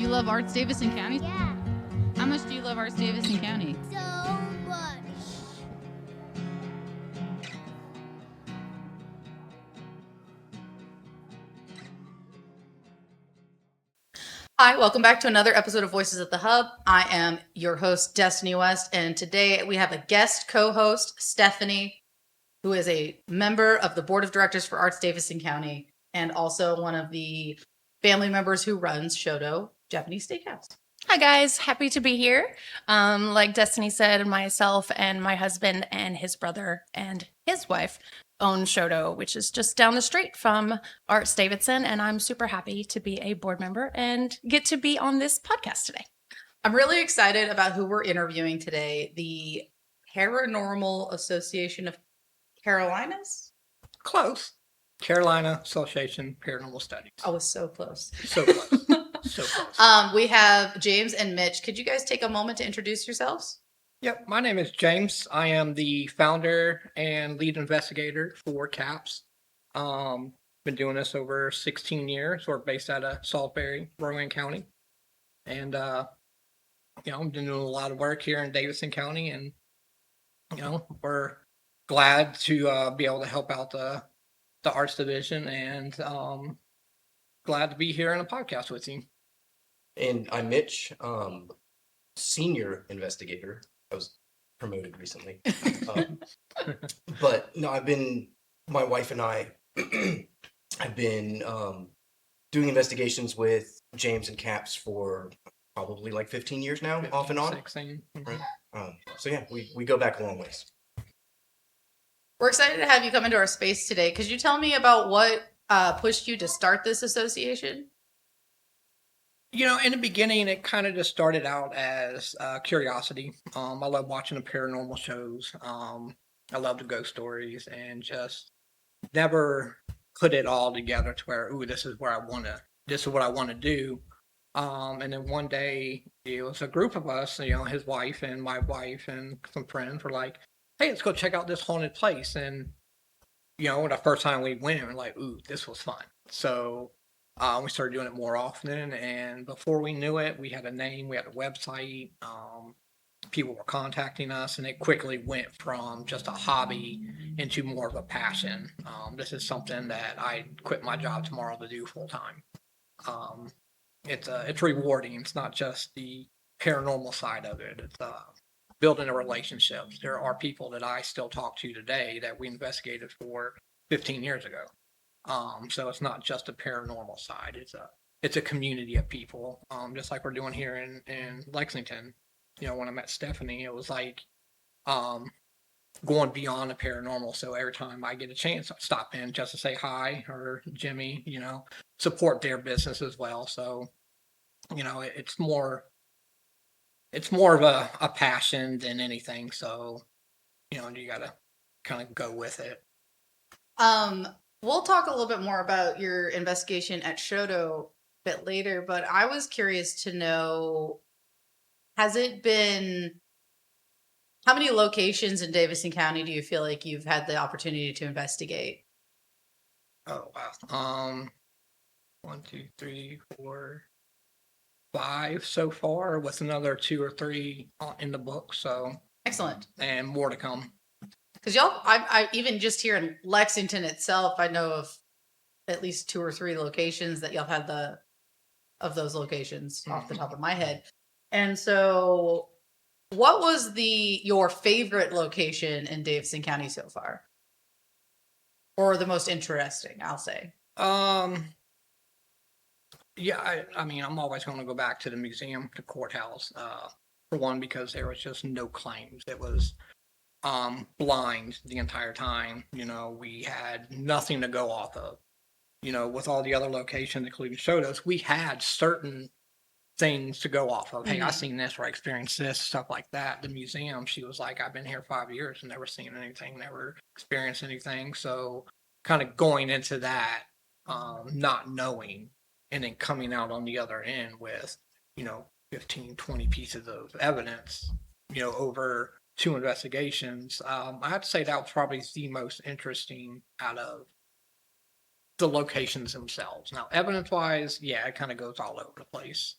You love Arts Davidson County? Yeah, How much do you love Arts Davidson County? so much. Hi, welcome back to another episode of Voices at the Hub. I am your host, Destiny West, and today we have a guest co-host, Stephanie, who is a member of the Board of Directors for Arts Davidson County and also one of the family members who runs Shodo Japanese Steakhouse. Hi guys, happy to be here. Like Destiny said, myself and my husband and his brother and his wife own Shodo, which is just down the street from Arts Davidson, and I'm super happy to be a board member and get to be on this podcast today. I'm really excited about who we're interviewing today, the Paranormal Association of Carolinas. Close. Carolina Association Paranormal Studies. I was so close. So close. So close. We have James and Mitch. Could you guys take a moment to introduce yourselves? Yep, my name is James. I am the founder and lead investigator for CAPS. Been doing this over 16 years. We're based out of Salisbury, Rowan County. And, I've been doing a lot of work here in Davidson County. And, we're glad to be able to help out the arts division and glad to be here on a podcast with you. And I'm Mitch, senior investigator. I was promoted recently. But no, my wife and I have been doing investigations with James and Caps for probably like 15 years now, 15, off and on. 16. Right. So yeah, we go back a long ways. We're excited to have you come into our space today. Could you tell me about what pushed you to start this association? In the beginning, it kind of just started out as curiosity. I love watching the paranormal shows. I love the ghost stories, and just never put it all together to where, this is what I want to do. And then one day, it was a group of us, his wife and my wife and some friends were like, hey, let's go check out this haunted place. And, the first time we went, we were like, this was fun. So we started doing it more often. And before we knew it, we had a name, we had a website. People were contacting us, and it quickly went from just a hobby into more of a passion. This is something that I quit my job tomorrow to do full time. It's rewarding. It's not just the paranormal side of it. It's building a relationship. There are people that I still talk to today that we investigated for 15 years ago. So it's not just a paranormal side. It's a community of people. Just like we're doing here in Lexington. When I met Stephanie, it was like going beyond the paranormal. So every time I get a chance, I stop in just to say hi, or Jimmy, support their business as well. So, it's more of a passion than anything. So, you gotta kind of go with it. We'll talk a little bit more about your investigation at Shodo a bit later, but I was curious to know, how many locations in Davidson County do you feel like you've had the opportunity to investigate? Oh, wow. 1, 2, 3, 4, 5 so far, with another 2 or 3 in the book. So excellent, and more to come. Because I even just here in Lexington itself, I know of at least 2 or 3 locations that y'all had of those locations off the top of my head. And so, what was your favorite location in Davidson County so far, or the most interesting? I'll say. Yeah, I mean, I'm always going to go back to the museum, the courthouse, for one, because there was just no claims. It was blind the entire time. We had nothing to go off of. With all the other locations, including Shodos, we had certain things to go off of. Hey, I seen this, or I experienced this, stuff like that. The museum, she was like, I've been here 5 years and never seen anything, never experienced anything. So kind of going into that, not knowing, and then coming out on the other end with, 15, 20 pieces of evidence, over 2 investigations. I have to say that was probably the most interesting out of the locations themselves. Now, evidence-wise, yeah, it kind of goes all over the place.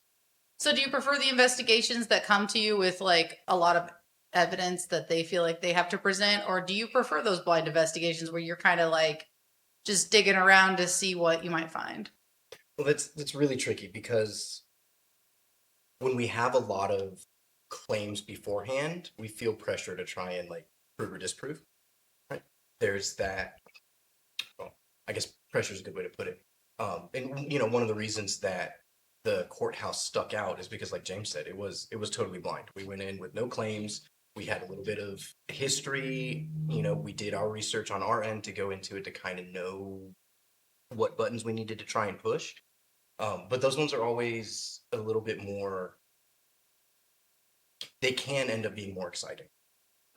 So do you prefer the investigations that come to you with like a lot of evidence that they feel like they have to present, or do you prefer those blind investigations where you're kind of like just digging around to see what you might find? Well, that's really tricky because when we have a lot of claims beforehand, we feel pressure to try and like prove or disprove. Right? There's that. Well, I guess pressure is a good way to put it. And you know, one of the reasons that the courthouse stuck out is because, like James said, it was totally blind. We went in with no claims. We had a little bit of history. You know, we did our research on our end to go into it to kind of know what buttons we needed to try and push. But those ones are always a little bit more. They can end up being more exciting,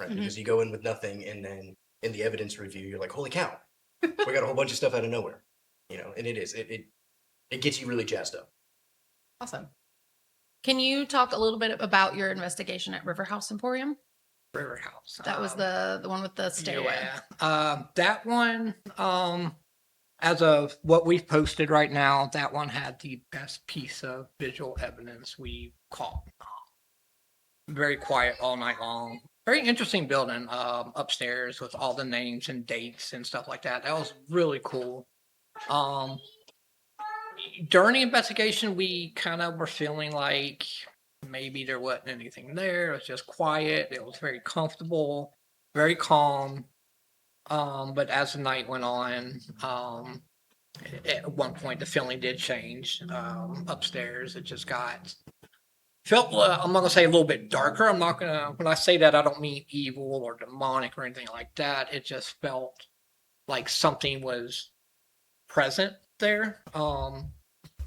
right? Mhm. Because you go in with nothing, and then in the evidence review, you're like, "Holy cow, we got a whole bunch of stuff out of nowhere," you know. And it gets you really jazzed up. Awesome. Can you talk a little bit about your investigation at River House Emporium? River House. That was the one with the stairway. Yeah. That one, as of what we've posted right now, that one had the best piece of visual evidence we caught. Very quiet all night long. Very interesting building upstairs with all the names and dates and stuff like that. That was really cool. During the investigation, we kind of were feeling like maybe there wasn't anything there. It was just quiet. It was very comfortable, very calm. But as the night went on, at one point the feeling did change. Upstairs, it just felt. I'm not gonna say a little bit darker. I'm not gonna. When I say that, I don't mean evil or demonic or anything like that. It just felt like something was present there.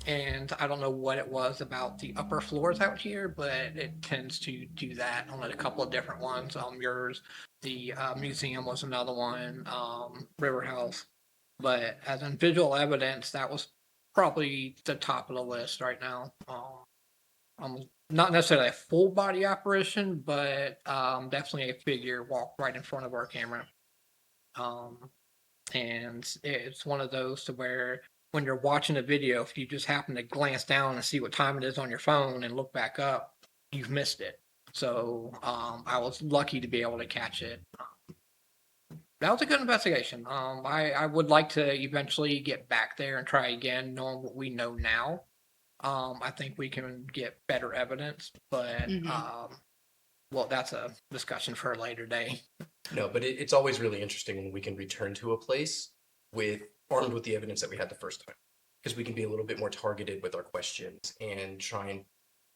And I don't know what it was about the upper floors out here, but it tends to do that on a couple of different ones. Yours, the museum was another one, River House. But as in visual evidence, that was probably the top of the list right now. Not necessarily a full body apparition, but definitely a figure walked right in front of our camera. And it's one of those to where when you're watching a video, if you just happen to glance down and see what time it is on your phone and look back up, you've missed it. So I was lucky to be able to catch it. That was a good investigation. I would like to eventually get back there and try again, knowing what we know now. I think we can get better evidence, but well, that's a discussion for a later day. No, but it's always really interesting when we can return to a place armed with the evidence that we had the first time, because we can be a little bit more targeted with our questions and try and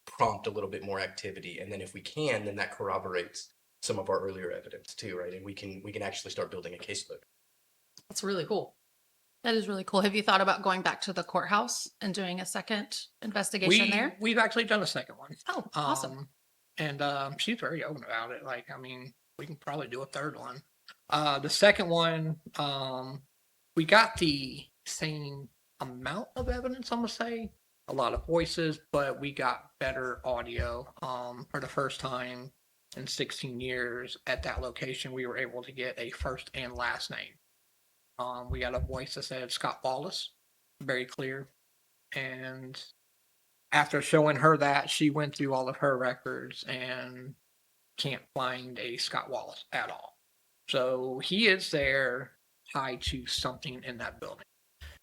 prompt a little bit more activity. And then if we can, then that corroborates some of our earlier evidence too, right? And we can actually start building a caseload. That's really cool. That is really cool. Have you thought about going back to the courthouse and doing a second investigation there? We've actually done a second one. Oh, awesome. And she's very open about it. Like, I mean, we can probably do a third one. The second one, we got the same amount of evidence, I'm gonna say. A lot of voices, but we got better audio. For the first time in 16 years at that location, we were able to get a first and last name. We got a voice that said Scott Wallace, very clear. And after showing her that, she went through all of her records and can't find a Scott Wallace at all. So he is there tied to something in that building.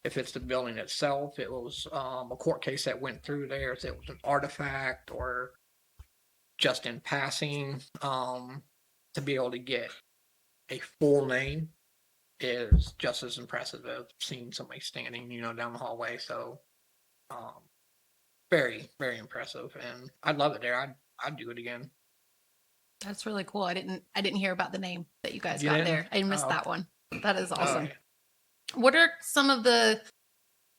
If it's the building itself, it was a court case that went through there. If it was an artifact or just in passing, to be able to get a full name is just as impressive as seeing somebody standing, down the hallway. So, very, very impressive, and I'd love it there. I'd do it again. That's really cool. I didn't hear about the name that you guys You got didn't? there. I missed Oh. that one. That is awesome. Okay. What are some of the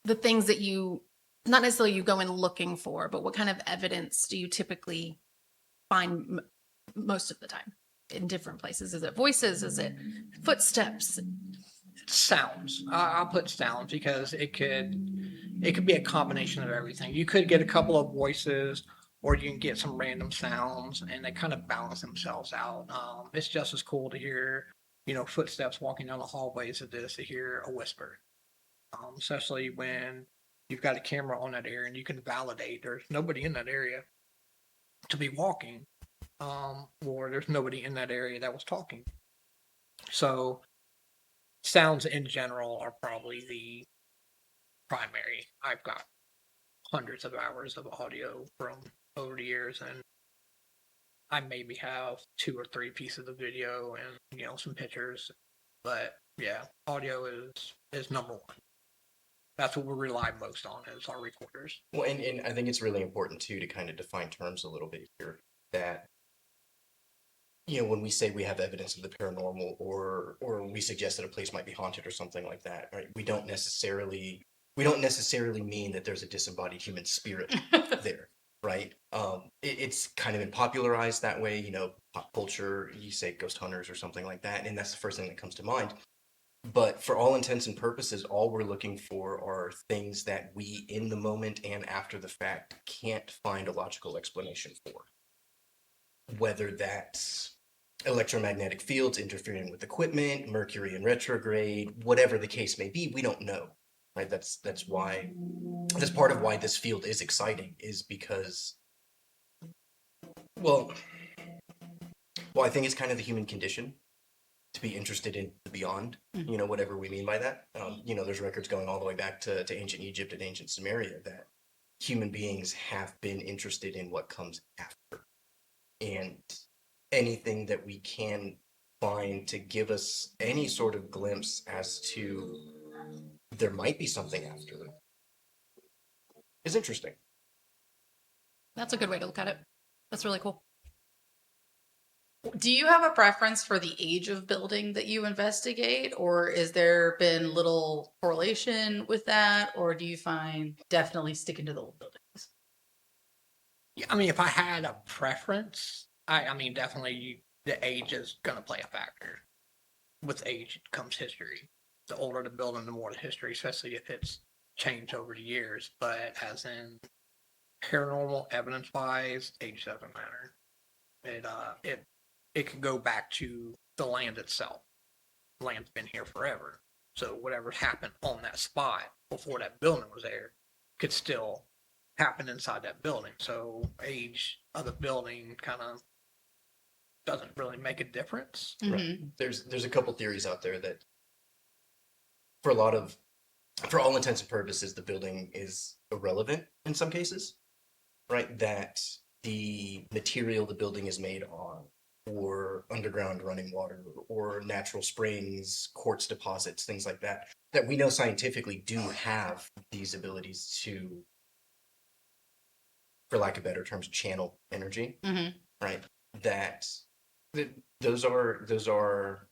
things that you, not necessarily you go in looking for, but what kind of evidence do you typically find most of the time in different places? Is it voices? Is it footsteps? Sounds. I'll put sounds because it could be a combination of everything. You could get a couple of voices, or you can get some random sounds, and they kind of balance themselves out. It's just as cool to hear, footsteps walking down the hallways as it is to hear a whisper. Especially when you've got a camera on that area and you can validate there's nobody in that area. to be walking, or there's nobody in that area that was talking. So sounds in general are probably the primary. I've got hundreds of hours of audio from over the years, and I maybe have 2 or 3 pieces of video and some pictures. But yeah, audio is number one. That's what we rely most on is our recorders. Well, and I think it's really important too to kind of define terms a little bit here. That when we say we have evidence of the paranormal, or we suggest that a place might be haunted or something like that, right? We don't necessarily mean that there's a disembodied human spirit there, right? It's kind of been popularized that way. Pop culture. You say ghost hunters or something like that, and that's the first thing that comes to mind. But for all intents and purposes, all we're looking for are things that we, in the moment and after the fact, can't find a logical explanation for. Whether that's electromagnetic fields interfering with equipment, Mercury in retrograde, whatever the case may be, we don't know. Right? That's part of why this field is exciting, is because, well, I think it's kind of the human condition to be interested in the beyond, whatever we mean by that. There's records going all the way back to ancient Egypt and ancient Sumeria that human beings have been interested in what comes after. And anything that we can find to give us any sort of glimpse as to there might be something after is interesting. That's a good way to look at it. That's really cool. Do you have a preference for the age of building that you investigate, or is there been little correlation with that, or do you find definitely sticking to the old buildings? Yeah, I mean, if I had a preference, I mean, definitely the age is going to play a factor. With age comes history. The older the building, the more the history, especially if it's changed over the years. But as in paranormal evidence-wise, age doesn't matter. It could go back to the land itself. The land's been here forever. So whatever happened on that spot before that building was there could still happen inside that building. So age of the building kind of doesn't really make a difference. Right. There's a couple theories out there that for all intents and purposes, the building is irrelevant in some cases, right? That the material the building is made on, or underground running water, or natural springs, quartz deposits, things like that, that we know scientifically do have these abilities to, for lack of better terms, channel energy, right? That those are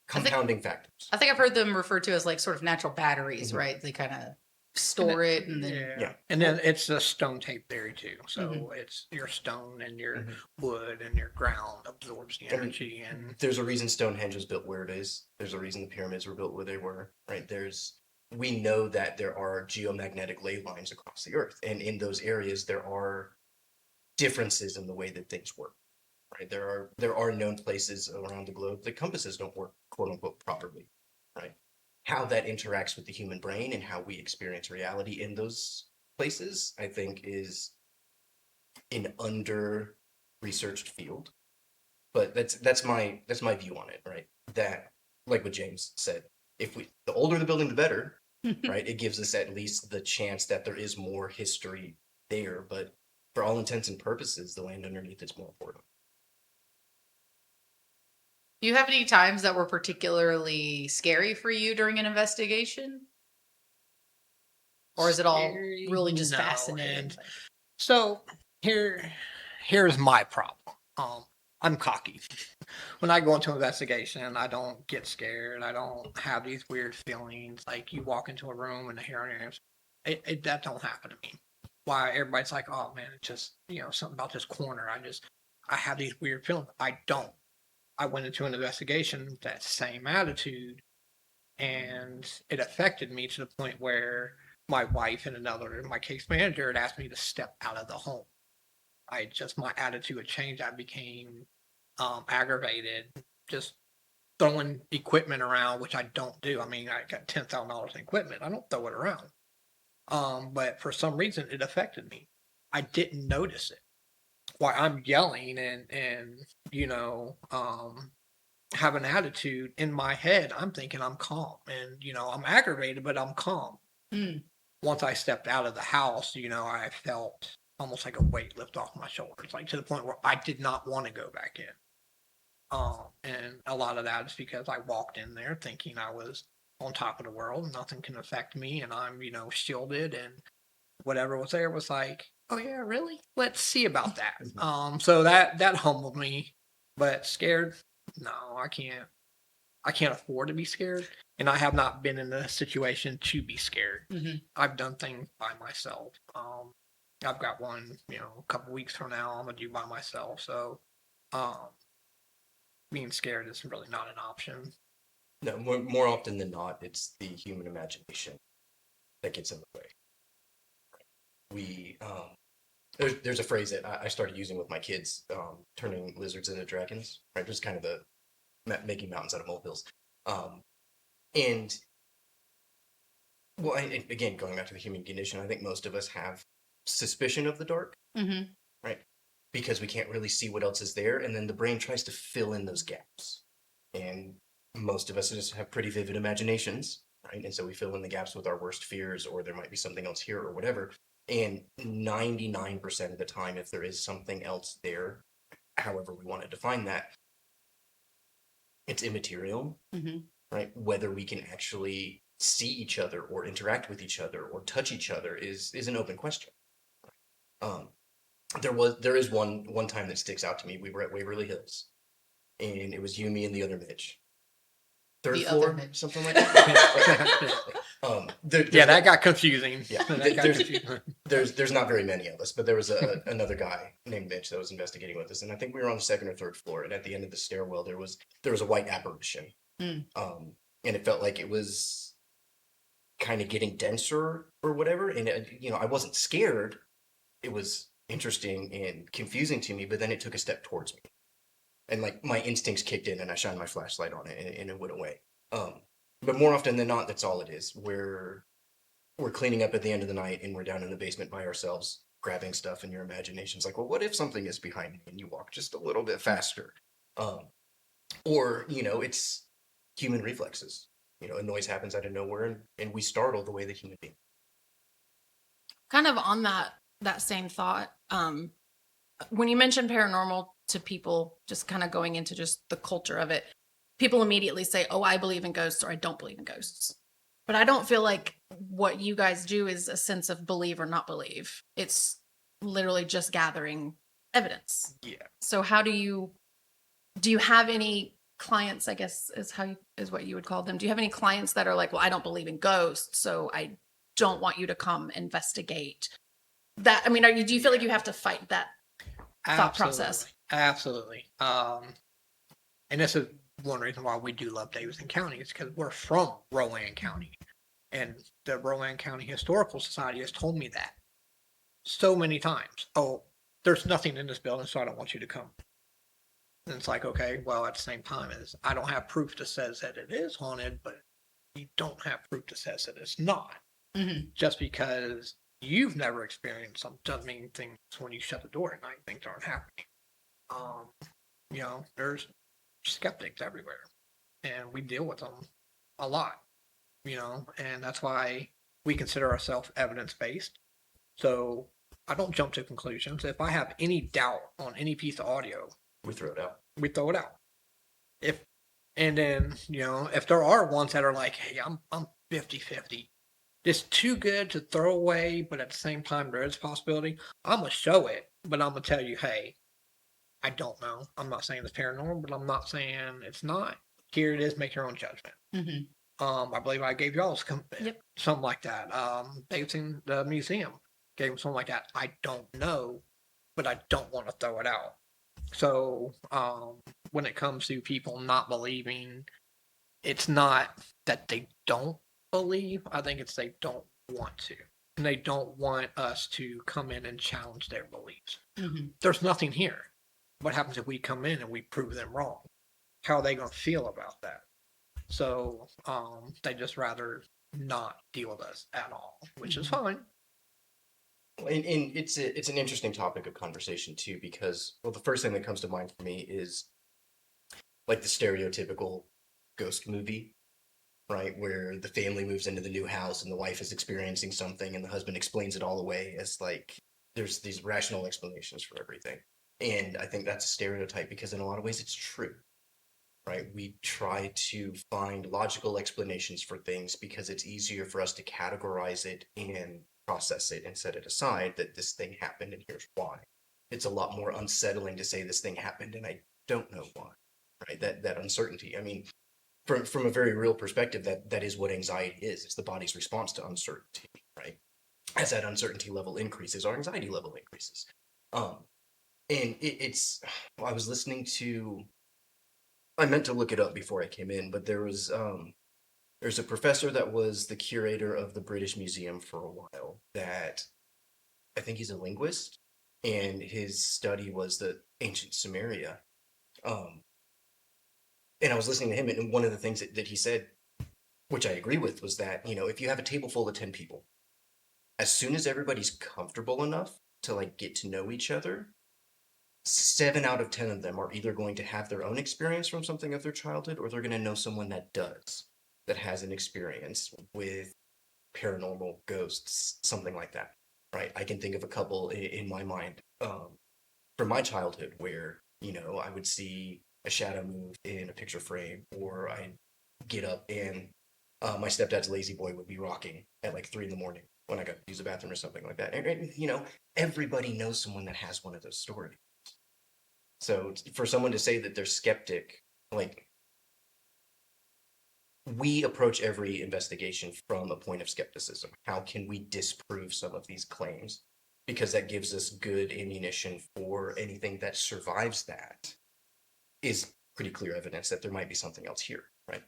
compounding factors. I think I've heard them referred to as like sort of natural batteries, right? They kind of store it and then Yeah. And then it's a stone tape theory too. So it's your stone and your wood and your ground absorbs the energy. And there's a reason Stonehenge was built where it is. There's a reason the pyramids were built where they were, right? We know that there are geomagnetic ley lines across the earth, and in those areas there are differences in the way that things work. Right? There are known places around the globe that compasses don't work, quote unquote, properly. Right? How that interacts with the human brain and how we experience reality in those places, I think, is an under-researched field. But that's my view on it, right? That, like what James said, the older the building, the better, right? It gives us at least the chance that there is more history there. But for all intents and purposes, the land underneath is more important. Do you have any times that were particularly scary for you during an investigation? Or is it all Scary? really just No, fascinating? and so here's my problem. I'm cocky. When I go into investigation, I don't get scared. I don't have these weird feelings. Like you walk into a room and the hair that don't happen to me. Why everybody's like, oh man, it's just something about this corner. I have these weird feelings. I don't. I went into an investigation with that same attitude, and it affected me to the point where my wife and my case manager had asked me to step out of the home. My attitude had changed. I became aggravated, just throwing equipment around, which I don't do. I mean, I got $10,000 in equipment. I don't throw it around. But for some reason, it affected me. I didn't notice it. Why I'm yelling and have an attitude in my head. I'm thinking I'm calm, and I'm aggravated, but I'm calm. Mm. Once I stepped out of the house, I felt almost like a weight lift off my shoulders, like to the point where I did not want to go back in. And a lot of that is because I walked in there thinking I was on top of the world, nothing can affect me, and I'm, shielded, and whatever was there was like, oh yeah, really? Let's see about that. So that humbled me, but scared, no, I can't afford to be scared, and I have not been in a situation to be scared. Mhm. I've done things by myself. I've got one, a couple weeks from now I'm gonna do by myself. So, being scared is really not an option. No, more often than not, it's the human imagination that gets in the way. We there's a phrase that I started using with my kids, turning lizards into dragons, right? Just kind of the making mountains out of molehills. And well, and again, going back to the human condition, I think most of us have suspicion of the dark, Mhm. right? Because we can't really see what else is there, and then the brain tries to fill in those gaps. And most of us just have pretty vivid imaginations, right? And so we fill in the gaps with our worst fears, or there might be something else here, or whatever. And 99% of the time, if there is something else there, however we want to define that, it's immaterial, Mhm. right? Whether we can actually see each other or interact with each other or touch each other is an open question. Um, there is one time that sticks out to me. We were at Waverly Hills, and it was you, me, and the other Mitch. Third The floor, other Mitch. something like that. That got confusing. Yeah, That got confusing. there's not very many of us, but there was another guy named Mitch that was investigating with us, and I think we were on the second or third floor. And at the end of the stairwell, there was a white apparition, Mm. and it felt like it was kind of getting denser or whatever. And I wasn't scared. It was interesting and confusing to me, but then it took a step towards me, and like my instincts kicked in, and I shined my flashlight on it, and it went away. But more often than not, that's all it is. We're cleaning up at the end of the night, and we're down in the basement by ourselves, grabbing stuff, and your imagination's like, well, what if something is behind me, and you walk just a little bit faster? Or it's human reflexes. A noise happens out of nowhere, and we startle the way the human being. Kind of on that same thought, when you mention paranormal to people, just kind of going into just the culture of it, people immediately say, oh, I believe in ghosts, or I don't believe in ghosts. But I don't feel like what you guys do is a sense of believe or not believe. It's literally just gathering evidence. Yeah. So how do you have any clients, I guess is what you would call them? Do you have any clients that are like, well, I don't believe in ghosts, so I don't want you to come investigate that? I mean, do you feel like you have to fight that thought process? Absolutely. And this is one reason why we do love Davidson County, is because we're from Rowan County, and the Rowan County Historical Society has told me that so many times. Oh, there's nothing in this building, so I don't want you to come. And it's like, okay, well, at the same time, I don't have proof that says that it is haunted, but you don't have proof that says that it's not. Mhm. Just because you've never experienced something doesn't mean things, when you shut the door at night, things aren't happening. There's skeptics everywhere, and we deal with them a lot, and that's why we consider ourselves evidence-based. So I don't jump to conclusions. If I have any doubt on any piece of audio, We throw it out. we throw it out. And then, if there are ones that are like, hey, I'm 50-50, it's too good to throw away, but at the same time there is a possibility, I'm gonna show it, but I'm gonna tell you, hey, I don't know. I'm not saying it's paranormal, but I'm not saying it's not. Here it is, make your own judgment. Mhm. I believe I gave y'all Yep. something like that. Davidson, the museum, gave them something like that. I don't know, but I don't want to throw it out. So when it comes to people not believing, it's not that they don't believe. I think it's they don't want to. And they don't want us to come in and challenge their beliefs. Mhm. There's nothing here. What happens if we come in and we prove them wrong? How are they going to feel about that? So they just rather not deal with us at all, which is fine. And it's an interesting topic of conversation too, because well, the first thing that comes to mind for me is like the stereotypical ghost movie, right? Where the family moves into the new house and the wife is experiencing something and the husband explains it all away as like there's these rational explanations for everything. And I think that's a stereotype because in a lot of ways it's true, right? We try to find logical explanations for things because it's easier for us to categorize it and process it and set it aside that this thing happened and here's why. It's a lot more unsettling to say this thing happened and I don't know why, right? That uncertainty. I mean, from a very real perspective, that is what anxiety is. It's the body's response to uncertainty, right? As that uncertainty level increases, our anxiety level increases. And it's I was listening to I meant to look it up before I came in, but there's a professor that was the curator of the British Museum for a while that I think he's a linguist, and his study was the ancient Sumeria. Um, and I was listening to him, and one of the things that he said, which I agree with, was that, if you have a table full of 10 people, as soon as everybody's comfortable enough to like get to know each other, 7 out of 10 of them are either going to have their own experience from something of their childhood, or they're going to know someone that has an experience with paranormal ghosts, something like that, right? I can think of a couple in my mind from my childhood where, I would see a shadow move in a picture frame, or I'd get up and my stepdad's lazy boy would be rocking at like 3 in the morning when I got to use the bathroom or something like that. And everybody knows someone that has one of those stories. So for someone to say that they're skeptic, like, we approach every investigation from a point of skepticism. How can we disprove some of these claims? Because that gives us good ammunition for anything that survives that is pretty clear evidence that there might be something else here, right?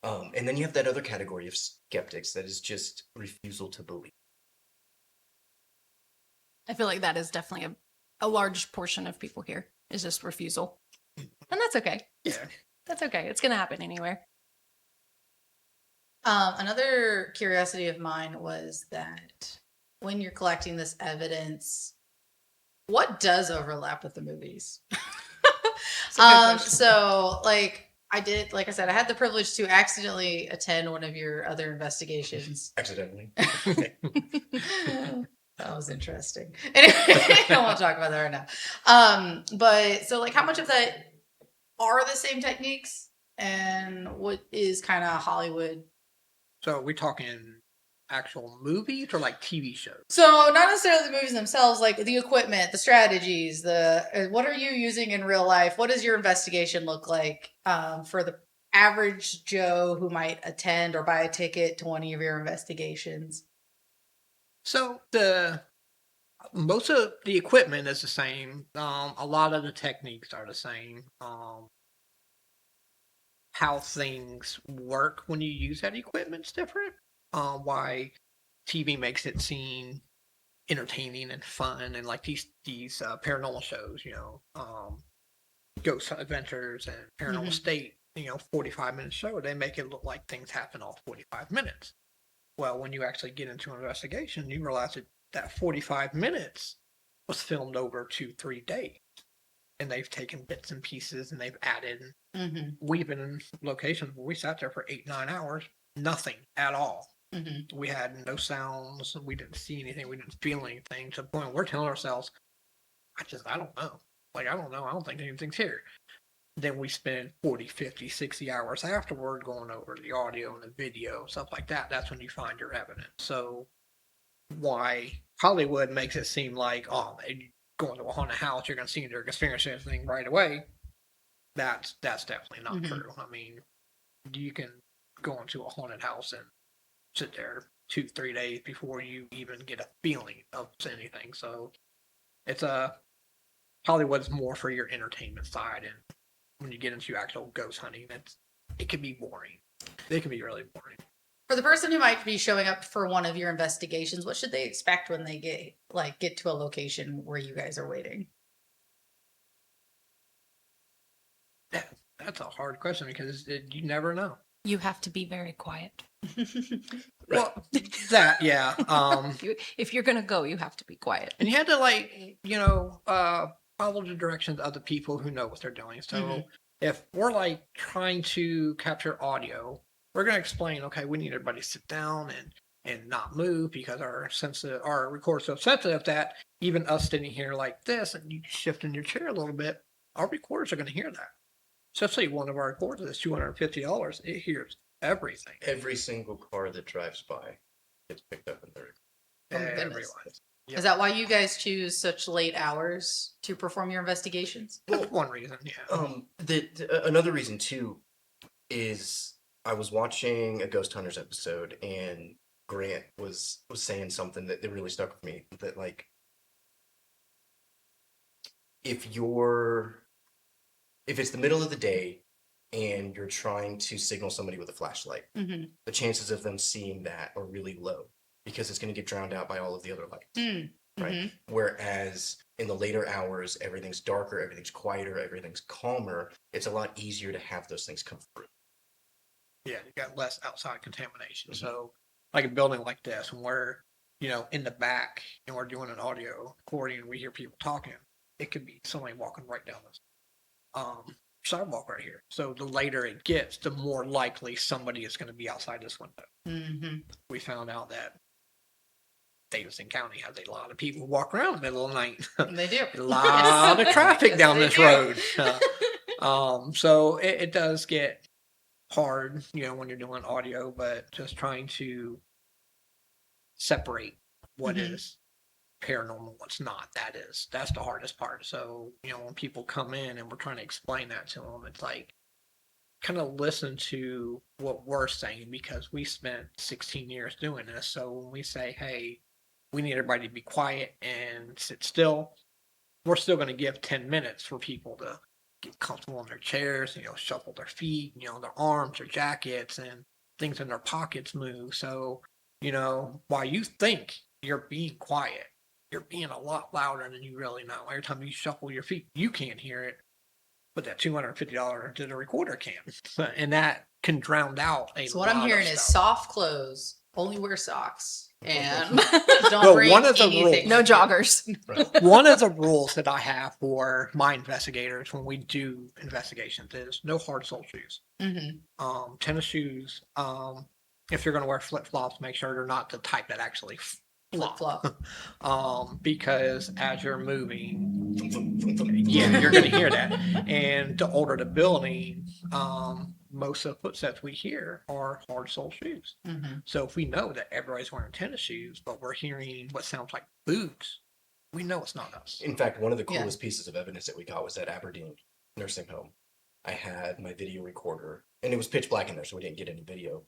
And then you have that other category of skeptics that is just refusal to believe. I feel like that is definitely a large portion of people here is just refusal. And that's okay. Yeah. That's okay. It's going to happen anywhere. Another curiosity of mine was that when you're collecting this evidence, what does overlap with the movies? So like I said, I had the privilege to accidentally attend one of your other investigations. Accidentally. That was interesting. Anyway, I don't want to talk about that right now. But so like how much of that are the same techniques and what is kind of Hollywood? So are we talking actual movies or like TV shows? So not necessarily the movies themselves, like the equipment, the strategies, what are you using in real life? What does your investigation look like for the average Joe who might attend or buy a ticket to one of your investigations? So most of the equipment is the same. A lot of the techniques are the same. How things work when you use that equipment's different. Why TV makes it seem entertaining and fun, and like these paranormal shows, Ghost Adventures and Paranormal State, 45-minute show, they make it look like things happen all 45 minutes. Well, when you actually get into an investigation, you realize that 45 minutes was filmed over 2-3 days. And they've taken bits and pieces and they've added. Mm-hmm. We've been in locations where we sat there for 8-9 hours, nothing at all. Mm-hmm. We had no sounds. We didn't see anything. We didn't feel anything. To the point where we're telling ourselves, I don't know. Like, I don't know. I don't think anything's here. Then we spend 40, 50, 60 hours afterward going over the audio and the video, stuff like that. That's when you find your evidence. So why Hollywood makes it seem like, going to a haunted house, you're going to see or experience anything right away. That's definitely not true. I mean, you can go into a haunted house and sit there 2-3 days before you even get a feeling of anything. So it's Hollywood's more for your entertainment side, and when you get into actual ghost hunting, it can be boring. It can be really boring. For the person who might be showing up for one of your investigations, what should they expect when they get to a location where you guys are waiting? That's a hard question because you never know. You have to be very quiet. Well, that, yeah. If you're gonna go, you have to be quiet. And you had to follow the directions of other people who know what they're doing. So if we're like trying to capture audio, we're gonna explain, okay, we need everybody to sit down and not move because our recorder's so sensitive that even us sitting here like this and you shift in your chair a little bit, our recorders are gonna hear that. Especially one of our recorders is $250. It hears everything. Every single car that drives by gets picked up in the Oh my goodness. Everyone. Yep. Is that why you guys choose such late hours to perform your investigations? That's one reason, yeah. Another reason too is I was watching a Ghost Hunters episode and Grant was saying something that really stuck with me, that like if it's the middle of the day and you're trying to signal somebody with a flashlight, the chances of them seeing that are really low because it's going to get drowned out by all of the other lights. Right. Whereas in the later hours, everything's darker, everything's quieter, everything's calmer. It's a lot easier to have those things come through. Yeah, you got less outside contamination. So, like a building like this, when we're in the back and we're doing an audio recording and we hear people talking, it could be somebody walking right down this sidewalk right here. So the later it gets, the more likely somebody is going to be outside this window. We found out that Davidson County has a lot of people who walk around in the middle of the night. They do. A lot of traffic Yes, down they this do. road. So it does get hard, when you're doing audio, but just trying to separate what is paranormal, what's not. That's the hardest part. So, when people come in and we're trying to explain that to them, it's like, kind of listen to what we're saying because we spent 16 years doing this. So when we say, hey, we need everybody to be quiet and sit still, we're still going to give 10 minutes for people to get comfortable in their chairs, shuffle their feet, their arms, their jackets, and things in their pockets move. So, while you think you're being quiet, you're being a lot louder than you really know. Every time you shuffle your feet, you can't hear it, but that $250 to the recorder can. And that can drown out a lot. So what I'm hearing of is stuff. soft clothes, only wear socks, and don't Well, bring one of the anything. rules- No joggers. Right. One of the rules that I have for my investigators when we do investigations is no hard sole shoes. Tennis shoes. If you're going to wear flip flops, make sure they're not the type that actually Flip flop. because as you're moving, yeah, you're going to hear that. And the older the building, most of the footsteps we hear are hard sole shoes. So if we know that everybody's wearing tennis shoes, but we're hearing what sounds like boots, we know it's not us. In fact, one of the coolest pieces of evidence that we got was at Aberdeen nursing home. I had my video recorder, and it was pitch black in there, so we didn't get any video.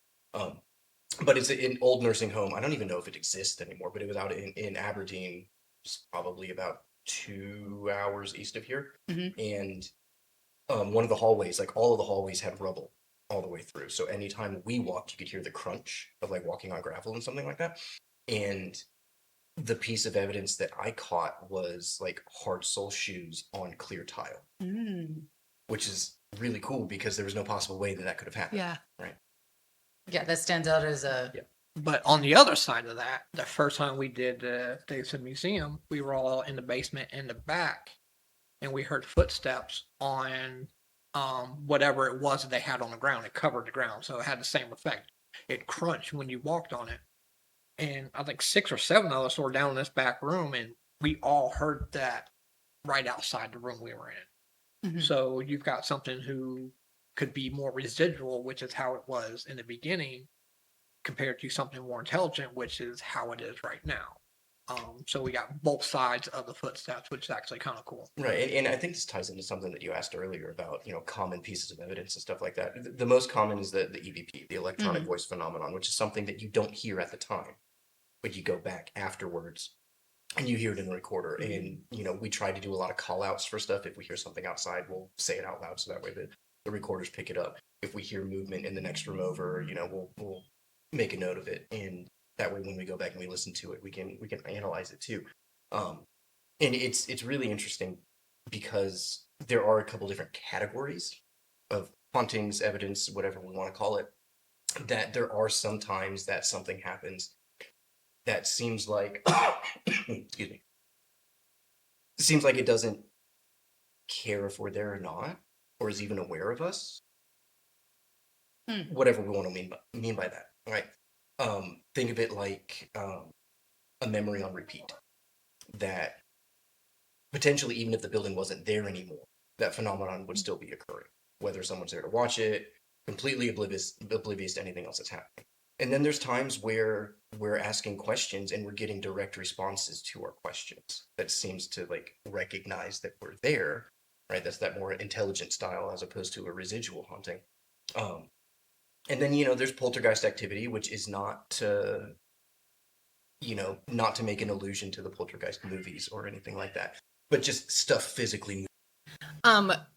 But it's an old nursing home. I don't even know if it exists anymore, but it was out in Aberdeen, probably about 2 hours east of here. And one of the hallways, like all of the hallways had rubble all the way through. So anytime we walked, you could hear the crunch of like walking on gravel and something like that. And the piece of evidence that I caught was like hard sole shoes on clear tile, which is really cool because there was no possible way that could have happened. Yeah. Right. Yeah, that stands out as a. Yeah. But on the other side of that, the first time we did the Davidson Museum, we were all in the basement in the back, and we heard footsteps on whatever it was that they had on the ground. It covered the ground, so it had the same effect. It crunched when you walked on it. And I think 6 or 7 of us were down in this back room, and we all heard that right outside the room we were in. So you've got something who could be more residual, which is how it was in the beginning, compared to something more intelligent, which is how it is right now. So we got both sides of the footsteps, which is actually kind of cool. Right. And I think this ties into something that you asked earlier about, common pieces of evidence and stuff like that. The most common is the EVP, the electronic voice phenomenon, which is something that you don't hear at the time, but you go back afterwards and you hear it in the recorder. And, we try to do a lot of call outs for stuff. If we hear something outside, we'll say it out loud so that way the recorders pick it up. If we hear movement in the next room over, we'll make a note of it. And that way when we go back and we listen to it, we can analyze it too. And it's really interesting because there are a couple different categories of hauntings, evidence, whatever we want to call it. that there are some times that something happens that seems like, excuse me, seems like it doesn't care if we're there or not, or is even aware of us. Whatever we want to mean by that, right? Think of it like a memory on repeat. That potentially, even if the building wasn't there anymore, that phenomenon would still be occurring, whether someone's there to watch it, completely oblivious to anything else that's happening. And then there's times where we're asking questions and we're getting direct responses to our questions that seems to like recognize that we're there, right? That's that more intelligent style as opposed to a residual haunting. And then, there's poltergeist activity, which is not to, not to make an allusion to the poltergeist movies or anything like that, but just stuff physically.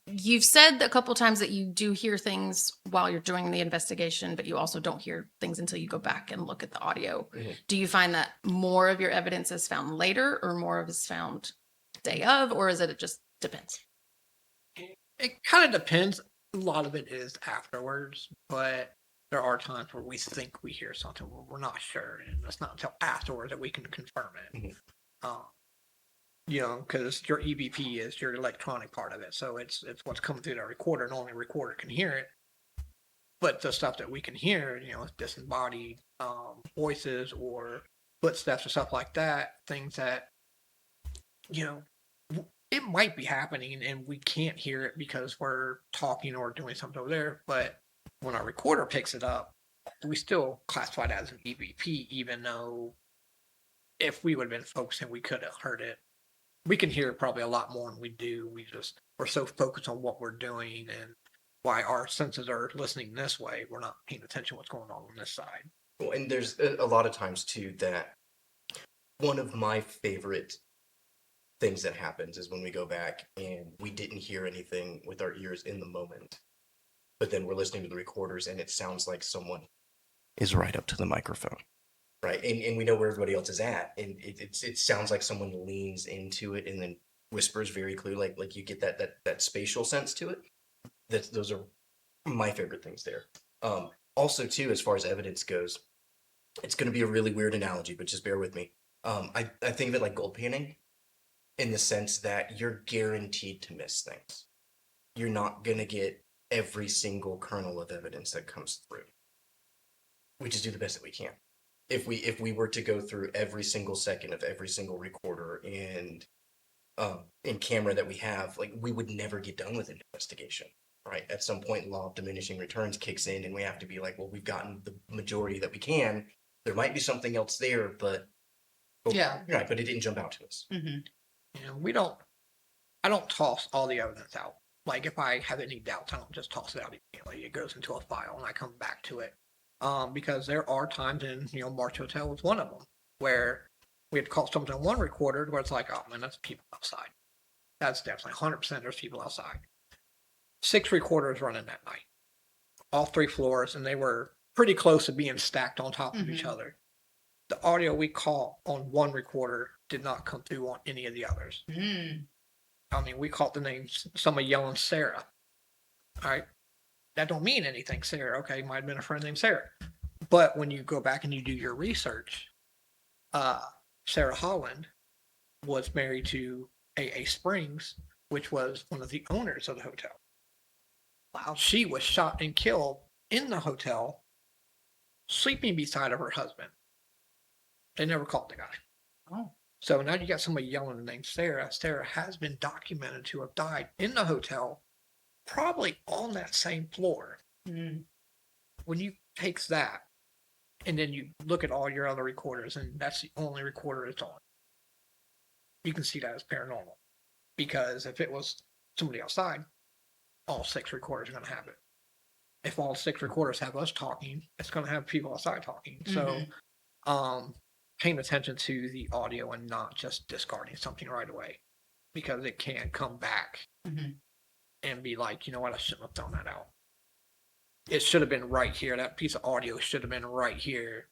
You've said a couple times that you do hear things while you're doing the investigation, but you also don't hear things until you go back and look at the audio. Mm-hmm. Do you find that more of your evidence is found later or more of it is found day of, or is it just depends? It kind of depends. A lot of it is afterwards, but there are times where we think we hear something where we're not sure, and it's not until afterwards that we can confirm it. Mm-hmm. Because your EVP is your electronic part of it, so it's what's coming through the recorder, and only a recorder can hear it. But the stuff that we can hear, disembodied voices or footsteps or stuff like that, things that, it might be happening and we can't hear it because we're talking or doing something over there. But when our recorder picks it up, we still classify it as an EVP, even though if we would have been focusing, we could have heard it. We can hear it probably a lot more than we do. We're so focused on what we're doing and why our senses are listening this way. We're not paying attention to what's going on this side. Well, and there's a lot of times too that one of my favorite things that happens is when we go back and we didn't hear anything with our ears in the moment, but then we're listening to the recorders and it sounds like someone is right up to the microphone, right? And we know where everybody else is at, and it sounds like someone leans into it and then whispers very clearly, like you get that spatial sense to it. Those are my favorite things there. Also too, as far as evidence goes, it's going to be a really weird analogy, but just bear with me. I think of it like gold panning, in the sense that you're guaranteed to miss things. You're not going to get every single kernel of evidence that comes through. We just do the best that we can. If we were to go through every single second of every single recorder and in camera that we have, like, we would never get done with an investigation, right? At some point, law of diminishing returns kicks in and we have to be like, well, we've gotten the majority that we can. There might be something else there, but Yeah. right, but it didn't jump out to us. Mm-hmm. I don't toss all the evidence out. Like, if I have any doubts, I don't just toss it out immediately. It goes into a file and I come back to it. Because there are times in, March Hotel was one of them, where we had to call something on one recorder where it's like, oh man, that's people outside. That's definitely 100% there's people outside. 6 recorders running that night. All 3 floors, and they were pretty close to being stacked on top of each other. The audio we caught on one recorder did not come through on any of the others. I mean, we caught the names, somebody yelling Sarah. All right. That don't mean anything, Sarah. Okay, might have been a friend named Sarah. But when you go back and you do your research, Sarah Holland was married to A.A. Springs, which was one of the owners of the hotel. Wow. She was shot and killed in the hotel, sleeping beside of her husband. They never caught the guy. Oh. So now you got somebody yelling the name Sarah. Sarah has been documented to have died in the hotel, probably on that same floor. When you take that and then you look at all your other recorders, and that's the only recorder it's on, you can see that as paranormal. Because if it was somebody outside, all 6 recorders are going to have it. If all 6 recorders have us talking, it's going to have people outside talking. So, paying attention to the audio and not just discarding something right away, because it can come back and be like, you know what, I shouldn't have thrown that out. It should have been right here. That piece of audio should have been right here,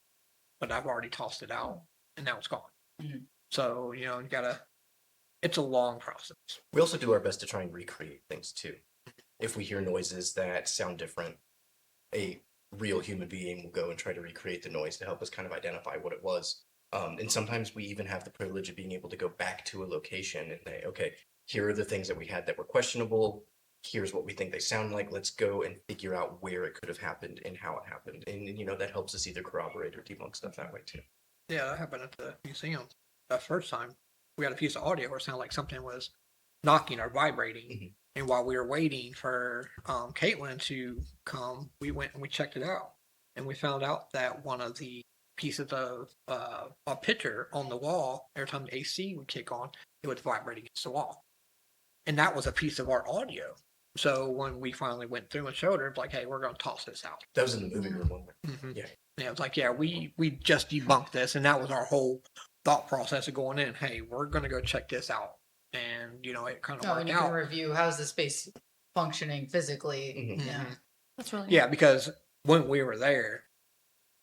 but I've already tossed it out and now it's gone. So, you gotta, it's a long process. We also do our best to try and recreate things too. If we hear noises that sound different, a real human being will go and try to recreate the noise to help us kind of identify what it was. And sometimes we even have the privilege of being able to go back to a location and say, okay, here are the things that we had that were questionable. Here's what we think they sound like. Let's go and figure out where it could have happened and how it happened. And, that helps us either corroborate or debunk stuff that way too. Yeah, that happened at the museum. The first time we had a piece of audio where it sounded like something was knocking or vibrating. Mm-hmm. And while we were waiting for Caitlin to come, we went and we checked it out. And we found out that one of the pieces of a picture on the wall, every time the AC would kick on, it would vibrate against the wall. And that was a piece of our audio. So when we finally went through and showed her, it's like, hey, we're going to toss this out. That was in the movie room, wasn't it? Mm-hmm. Yeah. Yeah, it was like, yeah, we just debunked this. And that was our whole thought process of going in. Hey, we're going to go check this out. And, it kind of Oh, worked and you out. can review how's the space functioning physically. Mhm. Yeah. That's really Yeah, because when we were there,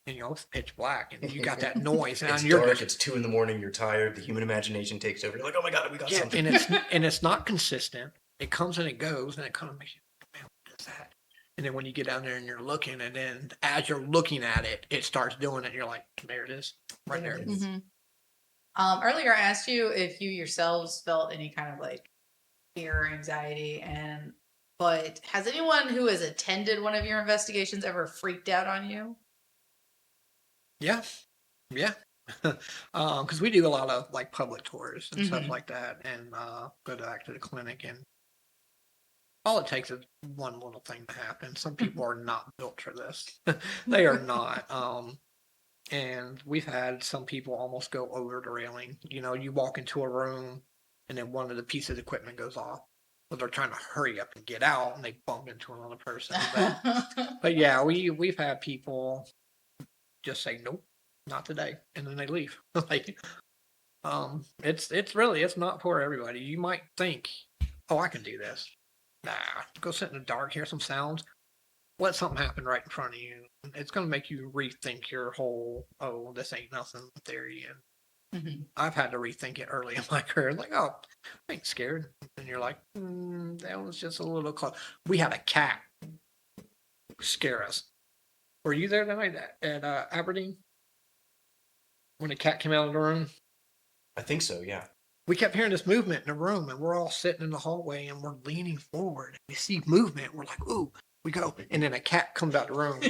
it's pitch black and you got that noise. And It's you're dark. just, It's 2 a.m. You're tired. The human imagination takes over. You're like, oh my god, we got yeah, something. and it's not consistent. It comes and it goes, and it kind of makes you, man, what is that? And then when you get down there and you're looking, and then as you're looking at it, it starts doing it. And you're like, there it is, right there. Mhm. Earlier I asked you if you yourselves felt any kind of like fear or anxiety, but has anyone who has attended one of your investigations ever freaked out on you? Yeah, yeah. Because we do a lot of like public tours and stuff Mhm. like that, and go back to the clinic, and all it takes is one little thing to happen. Some people are not built for this; they are not. And we've had some people almost go over the railing. You walk into a room, and then one of the pieces of equipment goes off. But they're trying to hurry up and get out, and they bump into another person. But yeah, we've had people just say nope, not today, and then they leave. Like, it's not for everybody. You might think, oh, I can do this. Nah, go sit in the dark, hear some sounds, let something happen right in front of you. It's going to make you rethink your whole, oh, this ain't nothing theory. And Mhm. I've had to rethink it early in my career. Like, oh, I ain't scared. And you're like, that was just a little close. We had a cat scare us. Were you there tonight at Aberdeen? When the cat came out of the room? I think so, yeah. We kept hearing this movement in the room, and we're all sitting in the hallway, and we're leaning forward. We see movement. We're like, ooh, we go. And then a cat comes out the room.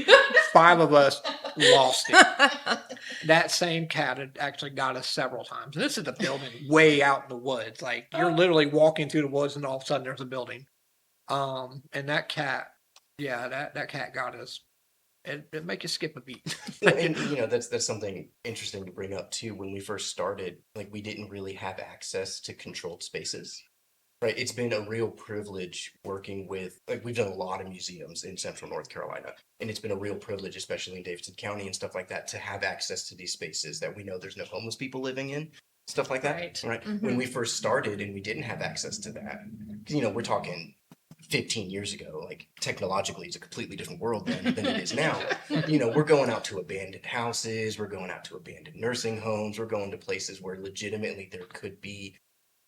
5 of us lost it. That same cat had actually got us several times. And this is a building way out in the woods. Like, you're literally walking through the woods, and all of a sudden there's a building. And that cat, yeah, that cat got us. It make you skip a beat. Well, and that's something interesting to bring up too. When we first started, like, we didn't really have access to controlled spaces, right? It's been a real privilege working with, like, we've done a lot of museums in Central North Carolina, and it's been a real privilege, especially in Davidson County and stuff like that, to have access to these spaces that we know there's no homeless people living in, stuff like that, right? Mhm. When we first started and we didn't have access to that, 'cause, we're talking 15 years ago, like, technologically it's a completely different world than it is now. We're going out to abandoned houses, we're going out to abandoned nursing homes, we're going to places where legitimately there could be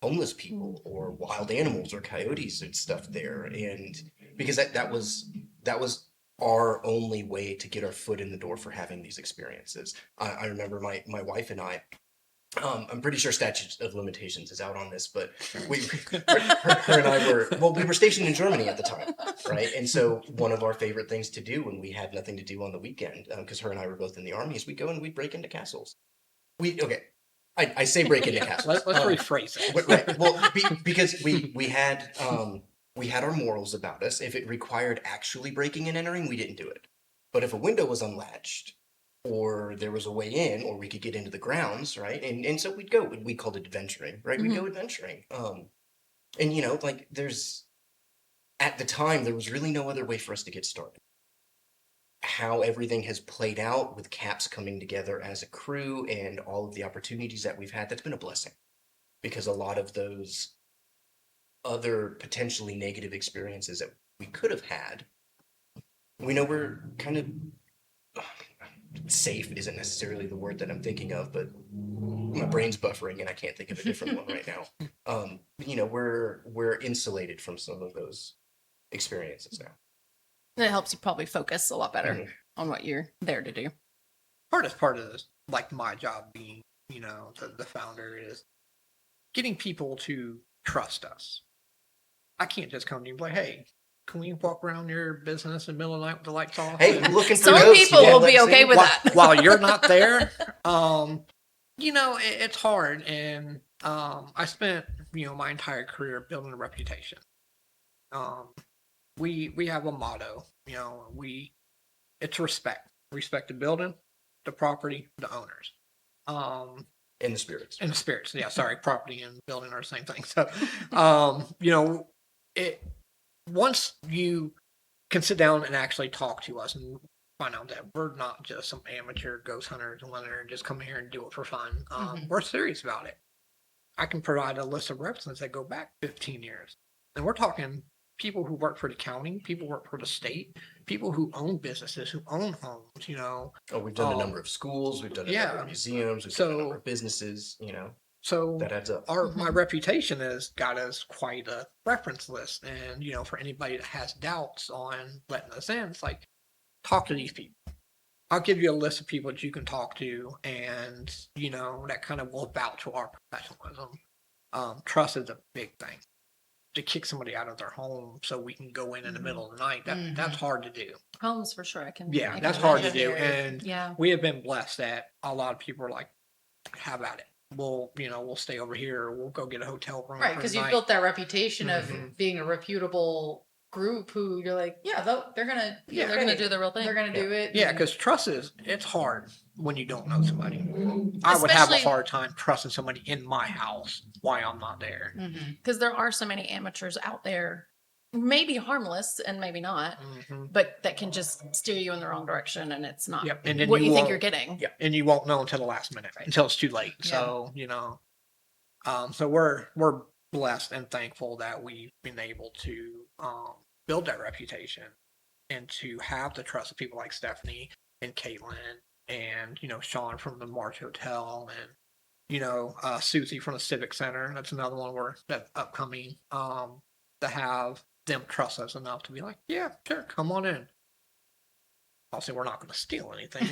homeless people or wild animals or coyotes and stuff there. And because that was our only way to get our foot in the door for having these experiences. I remember my wife and I, I'm pretty sure statute of limitations is out on this, but her and I we were stationed in Germany at the time, right? And so one of our favorite things to do when we had nothing to do on the weekend, because her and I were both in the army, is we go and we break into castles. I say break into castles. Let's rephrase it. Right. Well, because we had our morals about us. If it required actually breaking and entering, we didn't do it. But if a window was unlatched, or there was a way in, or we could get into the grounds, right? And so we'd go. We called it adventuring, right? We'd go adventuring. And like, at the time there was really no other way for us to get started. How everything has played out with CAPS coming together as a crew and all of the opportunities that we've had, that's been a blessing. Because a lot of those other potentially negative experiences that we could have had, we know we're kind of safe isn't necessarily the word that I'm thinking of, but my brain's buffering and I can't think of a different one right now. We're insulated from some of those experiences now. And it helps you probably focus a lot better. Mhm. on what you're there to do. Hardest part of this, like my job being, the founder, is getting people to trust us. I can't just come to you and be like, hey, can we walk around your business in the middle of the night with the lights off? Hey, And looking for Some ghosts, people yeah, will be let's okay see. with that. while you're not there, it's hard. And I spent, my entire career building a reputation. We have a motto, it's respect. Respect the building, the property, the owners. In the spirits. And the spirits, yeah. Sorry, property and building are the same thing. So, it once you can sit down and actually talk to us and find out that we're not just some amateur ghost hunters and whether just come here and do it for fun. We're serious about it. I can provide a list of references that go back 15 years, and we're talking people who work for the county, people who work for the state, people who own businesses, who own homes. Oh, we've done a number of schools, we've done a number of museums, we've done a number of businesses, So that adds up. my reputation has got us quite a reference list. And, for anybody that has doubts on letting us in, it's like, talk to these people. I'll give you a list of people that you can talk to, and, that kind of will vouch for our professionalism. Trust is a big thing. To kick somebody out of their home so we can go in the middle of the night, that's hard to do. Homes for sure. I can. That's hard to do. imagine. And Yeah. we have been blessed that a lot of people are like, have at it. We'll stay over here, or we'll go get a hotel room. Right, for because the you night. built that reputation Mhm. of being a reputable group who you're like, yeah, they're gonna, Yeah, they're gonna do the real thing. they're gonna do it. Yeah, because trust it's hard when you don't know somebody. I would have a Especially- hard time trusting somebody in my house while I'm not there. Because there are so many amateurs out there, maybe harmless and maybe not, Mhm. but that can just steer you in the wrong direction, and it's not Yep, and then what you think won't- you're getting. Yeah. and you won't know until the last minute, until it's too late. So so we're blessed and thankful that we've been able to build that reputation and to have the trust of people like Stephanie and Caitlin and Sean from the March Hotel and Susie from the Civic Center. That's another one that's upcoming. To have them trust us enough to be like, yeah, sure, come on in. Also, we're not going to steal anything.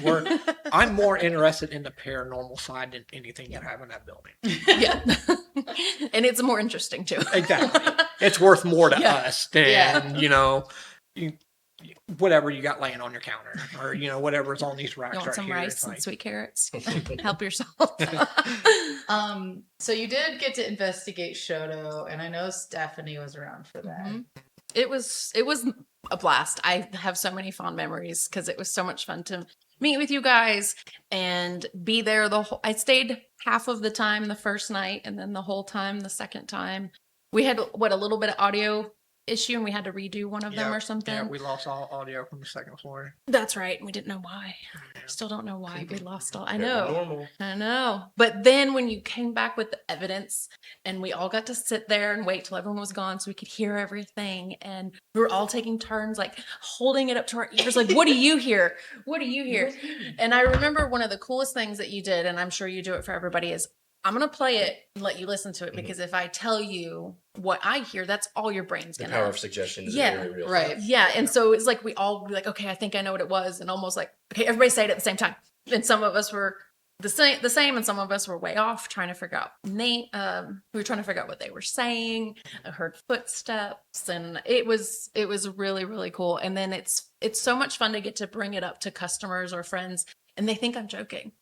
I'm more interested in the paranormal side than anything you have in that building. Yeah. And it's more interesting too. Exactly. It's worth more to Yeah. us than, whatever you got laying on your counter or, whatever's on these racks You want right some here. rice It's and like, sweet carrots? Help yourself. So you did get to investigate Shoto, and I know Stephanie was around for that. Mhm. It was a blast. I have so many fond memories because it was so much fun to meet with you guys and be there I stayed half of the time the first night and then the whole time the second time. We had a little bit of audio issue and we had to redo one of them or something. Yeah, we lost all audio from the second floor. That's right. And we didn't know why. Still don't know why we lost all. I know. Paranormal. I know. But then when you came back with the evidence and we all got to sit there and wait till everyone was gone so we could hear everything, and we were all taking turns like holding it up to our ears like, what do you hear? What do you hear? And I remember one of the coolest things that you did, and I'm sure you do it for everybody, is I'm going to play it and let you listen to it because if I tell you what I hear, that's all your brain's The going to power of suggestion is Yeah, very real. right. Yeah, and so it's like we all were like, okay, I think I know what it was, and almost like, okay, everybody say it at the same time. And some of us were the same, and some of us were way off trying to figure out we were trying to figure out what they were saying. I heard footsteps, and it was really, really cool. And then it's so much fun to get to bring it up to customers or friends, and they think I'm joking.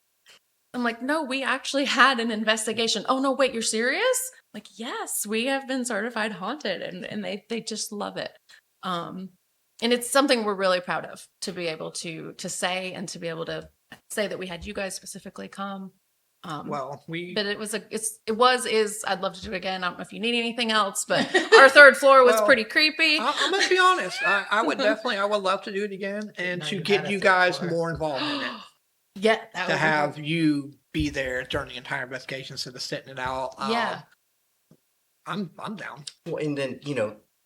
I'm like, no, we actually had an investigation. Oh no, wait, you're serious? Like, yes, we have been certified haunted, and they just love it. And it's something we're really proud of to be able to say and to be able to say that we had you guys specifically come. But I'd love to do it again. I don't know if you need anything else, but our third floor was Well, pretty creepy. I'm gonna be honest. I would love to do it again and Now to you get had a you third guys floor. more involved in it. Yeah, That To would be have you be there during the entire investigation instead of sitting it out. Yeah. I'm down. Well, and then,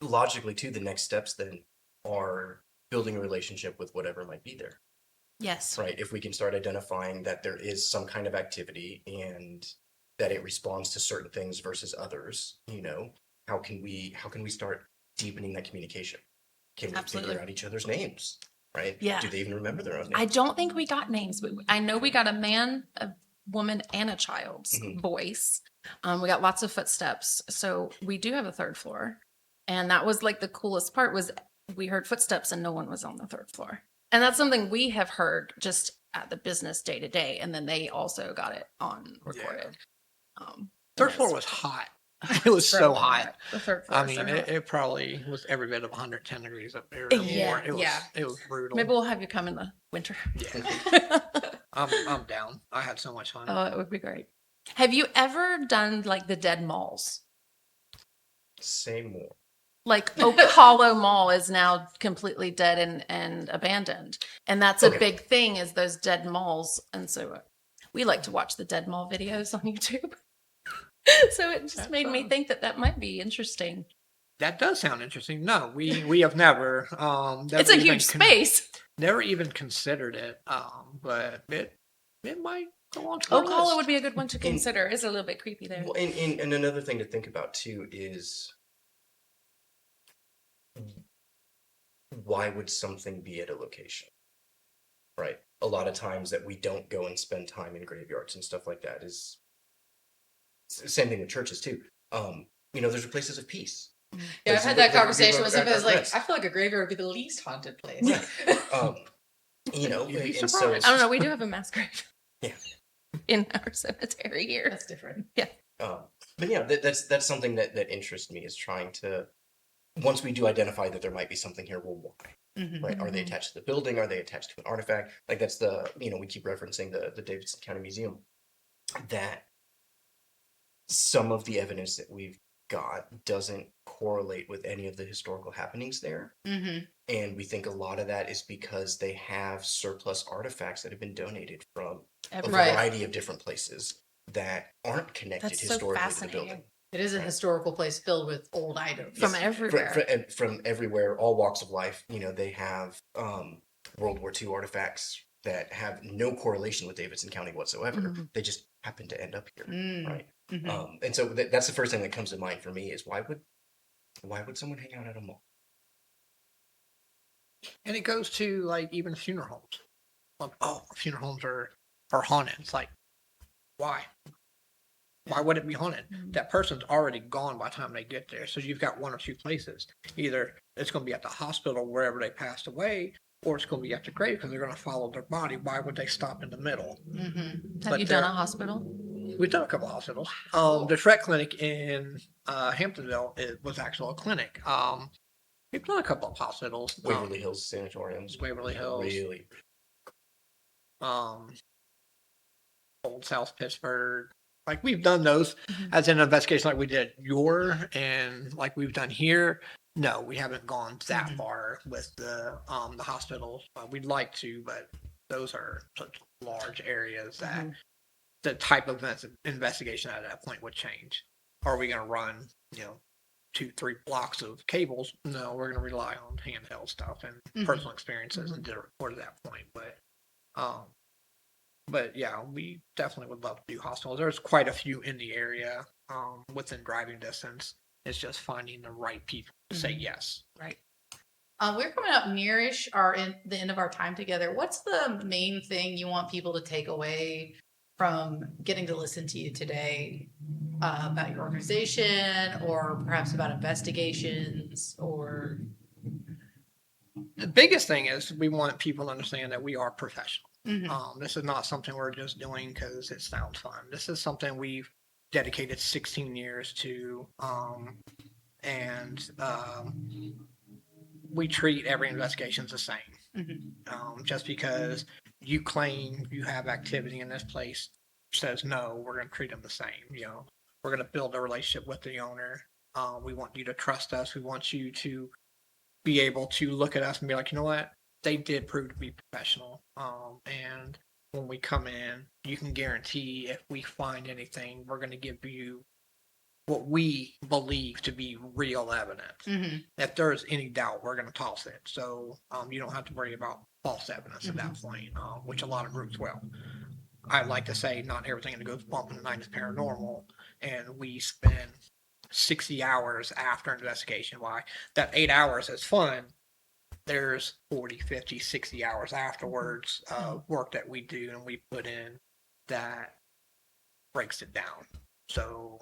logically too, the next steps then are building a relationship with whatever might be there. yes. Right. If we can start identifying that there is some kind of activity and that it responds to certain things versus others, how can we start deepening that communication? Can we Absolutely. figure out each other's names? right? Yeah. Do they even remember their own I names? don't think we got names, but I know we got a man, a woman, and a child's Mhm. voice. We got lots of footsteps. So we do have a third floor. And that was like the coolest part was we heard footsteps and no one was on the third floor. And that's something we have heard just at the business day to day. And then they also got it on recorded. Third and floor it's was hot. It was so hot. The third floor. I mean, it probably was every bit of 110 degrees up there. or Yeah, more. It was, yeah. It was brutal. Maybe we'll have you come in the winter. Yeah. I'm down. I had so much fun. Oh, it would be great. Have you ever done like the dead malls? Say more. Like Oak Hollow Mall is now completely dead and abandoned. And that's a Okay. big thing is those dead malls. And so we like to watch the dead mall videos on YouTube. So it just That's made me fun. think that might be interesting. That does sound interesting. No, we have never. It's a huge space. Never even considered it. But it might go on to Oak our Hollow list. would be a good one to consider. It's a little bit creepy there. Well, and another thing to think about too is why would something be at a location? Right. A lot of times that we don't go and spend time in graveyards and stuff like that is same thing with churches too. There's places of peace. Yeah, I've There's- had there- that there- conversation there with are- somebody. I was like, rest. I feel like a graveyard would be the least haunted place. You'd be And so surprised. I don't know. We do have a mass grave. Yeah. In our cemetery here. That's different. but yeah, that's something that interests me is trying to once we do identify that there might be something here, well, why? Mhm. Right? Are they attached to the building? Are they attached to an artifact? Like that's we keep referencing the Davidson County Museum. That some of the evidence that we've got doesn't correlate with any of the historical happenings there. Mhm. And we think a lot of that is because they have surplus artifacts that have been donated from a Right. variety of different places that aren't connected That's so historically to the fascinating. building. It is a historical place filled with old items. From Yes. everywhere. From everywhere, all walks of life. They have World War II artifacts that have no correlation with Davidson County whatsoever. Mhm. They just happen to end up here, Mm. right? Mhm. And so that's the first thing that comes to mind for me is why would someone hang out at a mall? And it goes to like even funeral homes. Like, oh, funeral homes are haunted. It's like, why? Why would it be haunted? That person's already gone by the time they get there. So you've got one or two places. Either it's going to be at the hospital wherever they passed away, or it's going to be at the grave because they're going to follow their body. Why would they stop in the middle? Mhm. Have But you done there- a hospital? We've done a couple of hospitals. The Shrek Clinic in Hamptonville was actually a clinic. We've done a couple of hospitals. Waverly Hills sanatoriums. Waverly Hills. Really. Old South Pittsburgh. Like we've done those Mhm. as an investigation, like we did and like we've done here. No, we haven't gone that Mhm. far with the hospitals. We'd like to, but those are such large areas that Mhm. the type of investigation at that point would change. Are we going to run, 2-3 blocks of cables? No, we're going to rely on handheld stuff and Mhm. personal experiences and report at that point. But yeah, we definitely would love to do hospitals. There's quite a few in the area, within driving distance. It's just finding the right people to say yes. Right. We're coming up nearish our the end of our time together. What's the main thing you want people to take away from getting to listen to you today about your organization, or perhaps about investigations, or The biggest thing is we want people to understand that we are professional. Mhm. This is not something we're just doing because it sounds fun. This is something we've dedicated 16 years to, and we treat every investigation the same. Mhm. Just because you claim you have activity in this place says no, we're going to treat them the same. We're going to build a relationship with the owner. We want you to trust us. We want you to be able to look at us and be like, you know what? They did prove to be professional. And when we come in, you can guarantee if we find anything, we're going to give you what we believe to be real evidence. Mhm. If there's any doubt, we're going to toss it. So you don't have to worry about false evidence at that point, which a lot of groups will. I like to say not everything that goes bump in the night is paranormal, and we spend 60 hours after investigation. Why? That 8 hours is fun. there's 40, 50, 60 hours afterwards work that we do and we put in that breaks it down. So,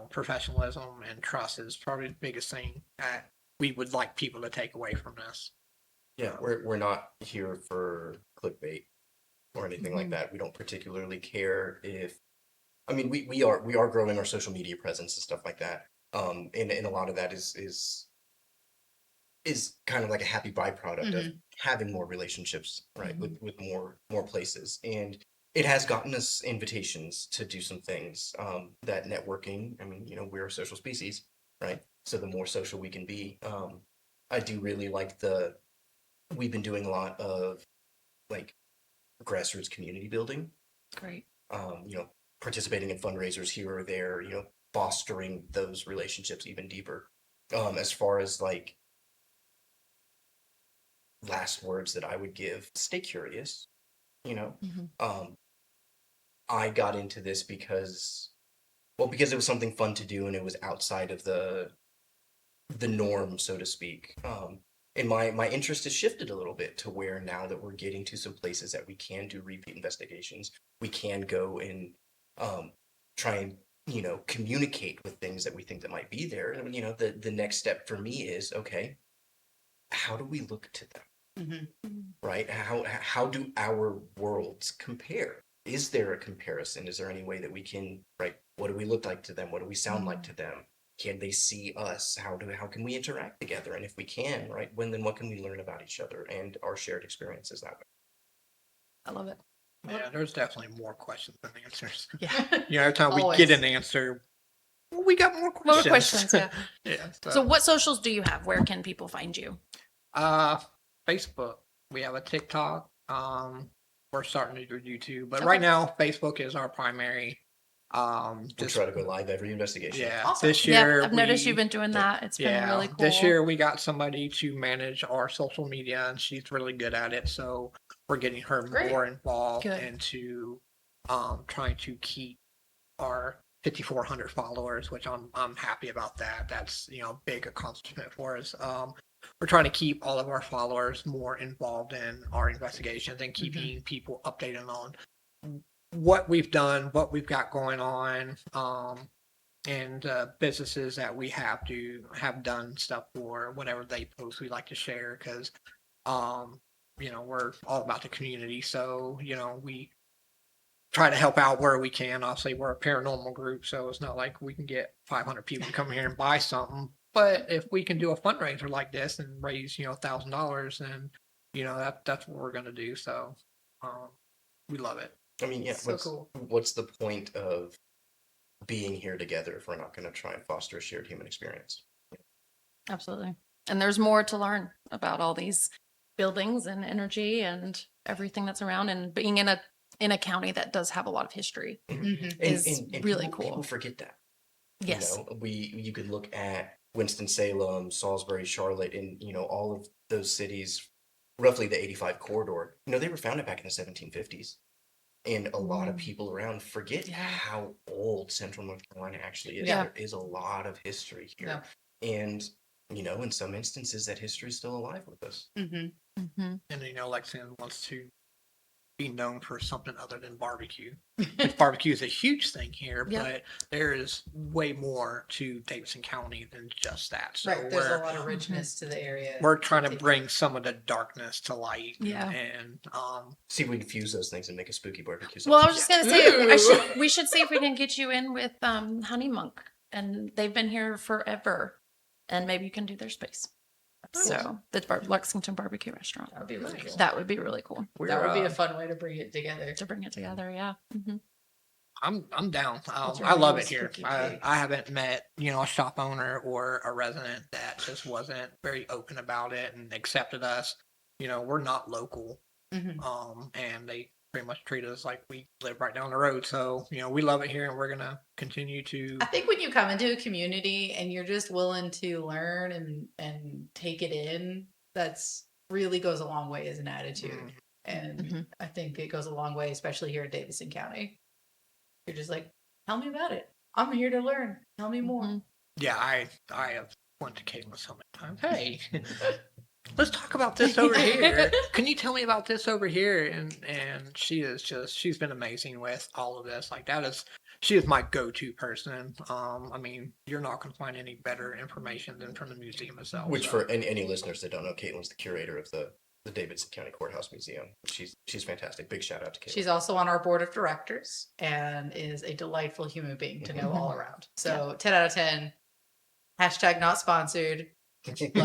professionalism and trust is probably the biggest thing that we would like people to take away from this. Yeah, we're not here for clickbait or anything like that. We don't particularly care if, I mean, we are growing our social media presence and stuff like that. And a lot of that is kind of like a happy byproduct of having more relationships, right, with more places. And it has gotten us invitations to do some things. That networking, I mean, we're a social species, right? So the more social we can be. I do really like we've been doing a lot of like grassroots community building. Great. Participating in fundraisers here or there, fostering those relationships even deeper. As far as like last words that I would give, stay curious, I got into this because it was something fun to do and it was outside of the norm, so to speak. And my interest has shifted a little bit to where now that we're getting to some places that we can do repeat investigations, we can go and try and communicate with things that we think that might be there. And the next step for me is, okay, how do we look to them? Right? How do our worlds compare? Is there a comparison? Is there any way that we can, right? What do we look like to them? What do we sound like to them? Can they see us? How can we interact together? And if we can, right, then what can we learn about each other and our shared experiences that way? I love it. Yeah, there's definitely more questions than answers. Yeah. Every time we Always. get an answer, we got more questions. More questions, yeah. Yeah. So what socials do you have? Where can people find you? Facebook. We have a TikTok. We're starting to do YouTube, but right now Facebook is our primary. We try to go live every investigation. Yeah. Awesome. This year, I've noticed you've been doing that. It's been really cool. This year we got somebody to manage our social media, and she's really good at it. So we're getting her Great. more involved Good. into trying to keep our 5,400 followers, which I'm happy about that. That's a big accomplishment for us. We're trying to keep all of our followers more involved in our investigations and keeping people updated on what we've done, what we've got going on, and businesses that we have done stuff for. Whenever they post, we like to share because, we're all about the community. So, we try to help out where we can. Obviously, we're a paranormal group, so it's not like we can get 500 people to come here and buy something. But if we can do a fundraiser like this and raise, $1,000, then, that's what we're going to do. So, we love it. I mean, yeah. So cool. What's the point of being here together if we're not going to try and foster a shared human experience? Absolutely. And there's more to learn about all these buildings and energy and everything that's around, and being in a county that does have a lot of history is really cool. People forget that. Yes. You could look at Winston-Salem, Salisbury, Charlotte, and all of those cities, roughly the 85 corridor. They were founded back in the 1750s. And a lot of people around forget how old Central North Carolina actually is. Yeah. There is a lot of history here. Yeah. And, in some instances, that history is still alive with us. And, Lexington wants to be known for something other than barbecue. Barbecue is a huge thing here, but there is way more to Davidson County than just that. So Right, there's a lot of richness to the area. We're trying to bring some of the darkness to light. Yeah. And see if we can fuse those things and make a spooky barbecue sauce. Well, I was just gonna say we should see if we can get you in with Honey Monk, and they've been here forever, and maybe you can do their space. So the Lexington Barbecue Restaurant. That would be really cool. That would be really cool. That would be a fun way to bring it together. Yeah. I'm down. That's I love really it here. spooky I haven't met, a shop owner or a resident that just wasn't very open about it and accepted us. We're not local. And they pretty much treat us like we live right down the road. So, we love it here and we're going to continue to. I think when you come into a community and you're just willing to learn and take it in, that's really goes a long way as an attitude. And I think it goes a long way, especially here in Davidson County. You're just like, tell me about it. I'm here to learn. Tell me more. Yeah, I have went to Caitlin so many times. Hey, let's talk about this over here. Can you tell me about this over here? And she's been amazing with all of this. Like she is my go-to person. I mean, you're not going to find any better information than from the museum itself. Which for any listeners that don't know, Caitlin's the curator of the Davidson County Courthouse Museum. She's fantastic. Big shout out to Caitlin. She's also on our board of directors and is a delightful human being to know all around. So 10 out of 10. Hashtag not sponsored.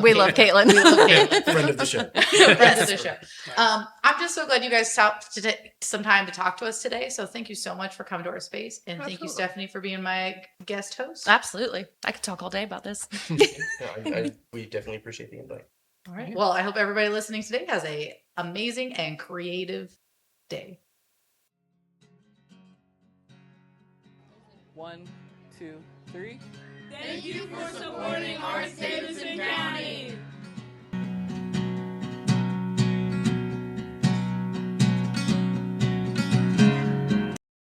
We love Caitlin. We love Caitlin. Friend of the show. Friend of the show. I'm just so glad you guys stopped to take some time to talk to us today. So thank you so much for coming to our space. And thank you, Stephanie, for being my guest host. Absolutely. I could talk all day about this. We definitely appreciate the invite. All right. Well, I hope everybody listening today has a amazing and creative day. 1, 2, 3. Thank you for supporting Arts Davidson County.